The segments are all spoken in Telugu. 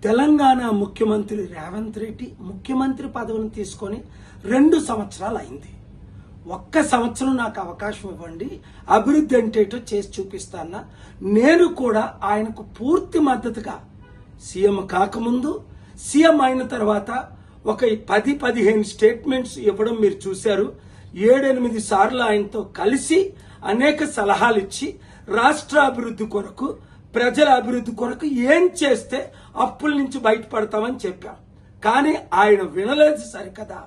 తెలంగాణ ముఖ్యమంత్రి రేవంత్ రెడ్డి ముఖ్యమంత్రి పదవిని తీసుకొని 2 సంవత్సరాలు అయింది. 1 సంవత్సరం నాకు అవకాశం ఇవ్వండి, అభివృద్ధి ఏంటేటో చేసి చూపిస్తానా. నేను కూడా ఆయనకు పూర్తి మద్దతుగా సీఎం కాకముందు, సీఎం అయిన తర్వాత ఒక 10-15 స్టేట్మెంట్స్ ఇవ్వడం మీరు చూశారు. 7-8 సార్లు ఆయనతో కలిసి అనేక సలహాలు ఇచ్చి రాష్ట్ర అభివృద్ధి కొరకు, ప్రజల అభివృద్ధి కొరకు ఏం చేస్తే అప్పుల నుంచి బయటపడతామని చెప్పాం. కానీ ఆయన వినలేదు సరికదా,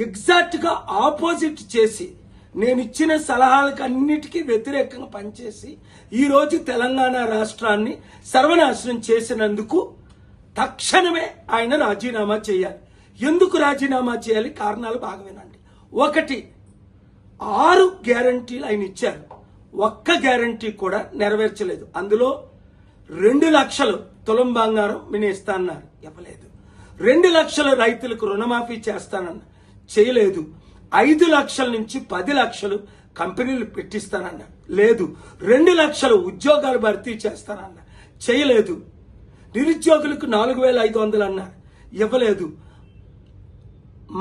ఎగ్జాక్ట్ గా ఆపోజిట్ చేసి నేను ఇచ్చిన సలహాలకు అన్నిటికీ వ్యతిరేకంగా పనిచేసి ఈ రోజు తెలంగాణ రాష్ట్రాన్ని సర్వనాశనం చేసినందుకు తక్షణమే ఆయన రాజీనామా చేయాలి. ఎందుకు రాజీనామా చేయాలి? కారణాలు బాగా వినండి. 1, 6 గ్యారంటీలు ఆయన ఇచ్చారు, 1 గ్యారంటీ కూడా నెరవేర్చలేదు. అందులో 2 లక్షలు తులం బంగారం మినేస్తానన్నారు, ఇవ్వలేదు. 2 లక్షల రైతులకు రుణమాఫీ చేస్తానన్నారు, చేయలేదు. 5 లక్షల నుంచి 10 లక్షలు కంపెనీలు పెట్టిస్తానన్నారు, లేదు. 2 లక్షల ఉద్యోగాలు భర్తీ చేస్తానన్నారు, చేయలేదు. నిరుద్యోగులకు 4,500 అన్నారు, ఇవ్వలేదు.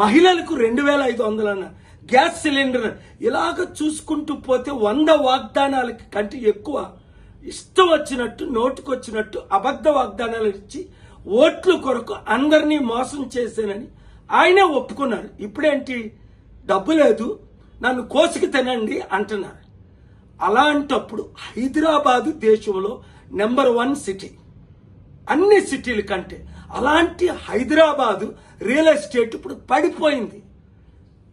మహిళలకు 2,500 అన్నారు, గ్యాస్ సిలిండర్. ఇలాగ చూసుకుంటూ పోతే 100 వాగ్దానాలకి కంటే ఎక్కువ ఇష్టం వచ్చినట్టు, నోటుకొచ్చినట్టు అబద్ధ వాగ్దానాలు ఇచ్చి ఓట్ల కొరకు అందరినీ మోసం చేశానని ఆయనే ఒప్పుకున్నారు. ఇప్పుడేంటి, డబ్బు లేదు, నన్ను కోసికి తినండి అంటున్నారు. అలాంటప్పుడు హైదరాబాదు దేశంలో నెంబర్ 1 సిటీ, అన్ని సిటీల కంటే. అలాంటి హైదరాబాదు రియల్ ఎస్టేట్ ఇప్పుడు పడిపోయింది.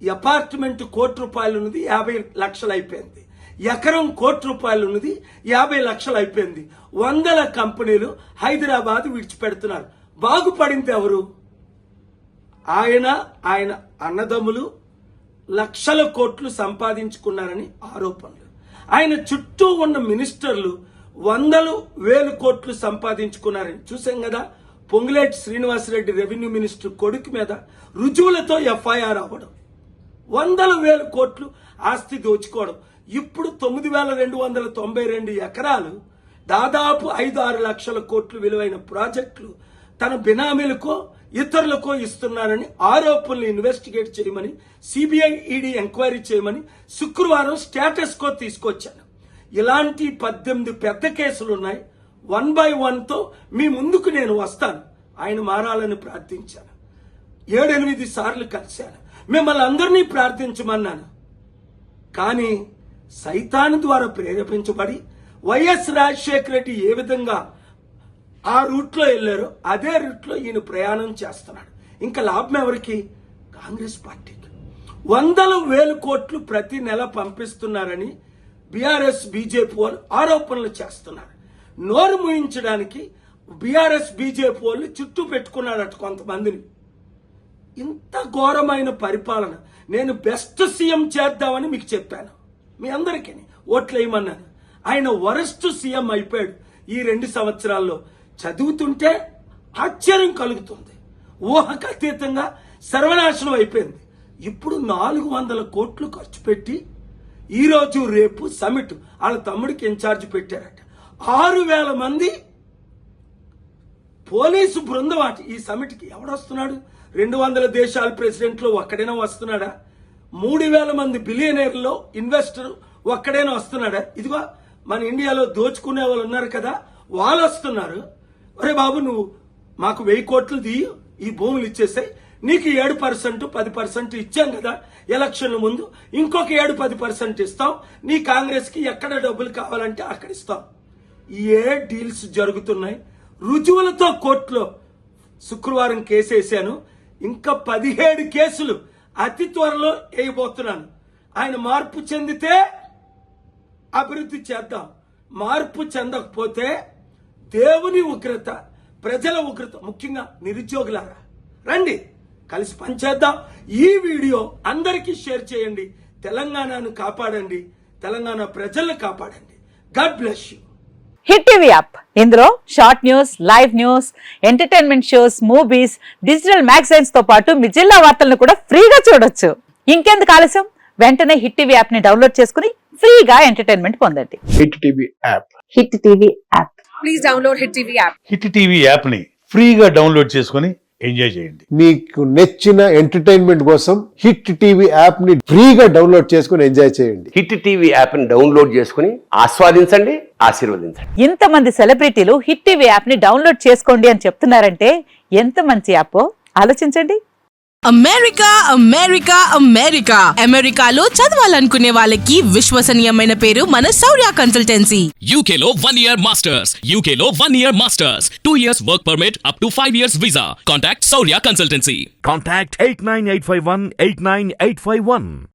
అపార్ట్మెంట్ ₹1,00,000 ఉన్నది 50 లక్షలు అయిపోయింది, ఎకరం ₹1,00,000 ఉన్నది 50 లక్షలు అయిపోయింది. 100 కంపెనీలు హైదరాబాద్ విడిచిపెడుతున్నారు. బాగుపడింది ఎవరు? ఆయన అన్నదమ్ములు లక్షల కోట్లు సంపాదించుకున్నారని ఆరోపణలు. ఆయన చుట్టూ ఉన్న మినిస్టర్లు 100,000 కోట్లు సంపాదించుకున్నారని చూసాం కదా. పొంగులేటి శ్రీనివాసరెడ్డి రెవెన్యూ మినిస్టర్ కొడుకు మీద రుజువులతో ఎఫ్ఐఆర్ అవ్వడం, 100,000 కోట్లు ఆస్తి దోచుకోవడం. ఇప్పుడు 9,292 ఎకరాలు, దాదాపు 5-6 లక్షల కోట్లు విలువైన ప్రాజెక్టులు తన బినామీలకో ఇతరులకో ఇస్తున్నారని ఆరోపణలు ఇన్వెస్టిగేట్ చేయమని, సిబిఐ ఈడీ ఎంక్వైరీ చేయమని శుక్రవారం స్టేటస్ కో తీసుకొచ్చాను. ఇలాంటి 18 పెద్ద కేసులు ఉన్నాయి. 1 by 1తో మీ ముందుకు నేను వస్తాను. ఆయన మారాలని ప్రార్థించాను, 7-8 సార్లు కలిశాను, మిమ్మల్ని అందరినీ ప్రార్థించమన్నాను. కానీ సైతాను ద్వారా ప్రేరేపించబడి వైఎస్ రాజశేఖర రెడ్డి ఏ విధంగా ఆ రూట్లో వెళ్లారో అదే రూట్లో ఈయన ప్రయాణం చేస్తున్నాడు. ఇంకా లాభం ఎవరికి? కాంగ్రెస్ పార్టీకి. 100,000 కోట్లు ప్రతి నెల పంపిస్తున్నారని బీఆర్ఎస్ బీజేపీ వాళ్ళు ఆరోపణలు చేస్తున్నారు. నోరు మూయించడానికి బీఆర్ఎస్ బీజేపీ వాళ్ళు చుట్టూ పెట్టుకున్నారట కొంతమందిని. ఇంత ఘోరమైన పరిపాలన. నేను బెస్ట్ సీఎం చేద్దామని మీకు చెప్పాను, మీ అందరికీ ఓట్లు వేయమన్నాను. ఆయన వరస్ట్ సీఎం అయిపోయాడు ఈ 2 సంవత్సరాల్లో. చదువుతుంటే ఆశ్చర్యం కలుగుతుంది. ఊహకు అతీతంగా సర్వనాశనం అయిపోయింది. ఇప్పుడు 400 కోట్లు ఖర్చు పెట్టి ఈరోజు రేపు సమిట్ వాళ్ళ తమ్ముడికి ఇన్ఛార్జ్ పెట్టారట. 6,000 మంది పోలీసు బృందం అట. ఈ సమిట్కి ఎవడొస్తున్నాడు? 200 దేశాల ప్రెసిడెంట్లు ఒక్కడైనా వస్తున్నాడా? 3,000 మంది బిలియనీర్లో ఇన్వెస్టర్ ఒక్కడైనా వస్తున్నాడా? ఇదిగో మన ఇండియాలో దోచుకునే వాళ్ళు ఉన్నారు కదా, వాళ్ళు వస్తున్నారు. ఒరే బాబు, నువ్వు మాకు 1000 కోట్లు తీయు, ఈ భూములు ఇచ్చేసాయి, నీకు 7% 10% ఇచ్చాం కదా ఎలక్షన్ల ముందు, ఇంకొక 7-10% ఇస్తాం, నీ కాంగ్రెస్ కి ఎక్కడ డబ్బులు కావాలంటే అక్కడ ఇస్తాం. ఏ డీల్స్ జరుగుతున్నాయి? రుజువులతో కోర్టులో శుక్రవారం కేసేసాను. ఇంకా 17 కేసులు అతి త్వరలో వేయబోతున్నాను. ఆయన మార్పు చెందితే అభివృద్ధి చేద్దాం, మార్పు చెందకపోతే దేవుని ఉగ్రత, ప్రజల ఉగ్రత, ముఖ్యంగా నిరుద్యోగులారా రండి కలిసి పనిచేద్దాం. ఈ వీడియో అందరికీ షేర్ చేయండి. తెలంగాణను కాపాడండి, తెలంగాణ ప్రజలను కాపాడండి. God bless you. Hit TV app, ఇందులో short news, live news, entertainment shows, movies, digital magazines తో పాటు మీ జిల్లా వార్తలను కూడా ఫ్రీగా చూడొచ్చు. ఇంకెందుకు ఆలస్యం, వెంటనే హిట్ టీవీ యాప్ ని డౌన్లోడ్ చేసుకుని ఫ్రీగా ఎంటర్టైన్మెంట్ పొందండి. Hit TV app. Hit TV app. Please download Hit TV app. Hit TV యాప్ని ఫ్రీగా డౌన్లోడ్ చేసుకొని ఎంజాయ్ చేయండి. మీకు నచ్చిన ఎంటర్టైన్మెంట్ కోసం హిట్ టీవీ యాప్ ని ఫ్రీగా డౌన్లోడ్ చేసుకుని ఎంజాయ్ చేయండి. హిట్ టీవీ యాప్ని డౌన్లోడ్ చేసుకుని ఆస్వాదించండి, ఆశీర్వదించండి. ఇంతమంది సెలబ్రిటీలు హిట్ టీవీ యాప్ ని డౌన్లోడ్ చేసుకోండి అని చెప్తున్నారంటే ఎంత మంచి యాప్ ఆలోచించండి. అమెరికా అమెరికా అమెరికా అమెరికాలో చదవాలనుకునే వాళ్ళకి విశ్వసనీయమైన పేరు మన శౌర్య consultancy. UK Law 1 Year Masters. UK Law 1 Year Masters. 2 years work permit up to 5 years visa. Contact Saurya Consultancy. Contact 89851 89851.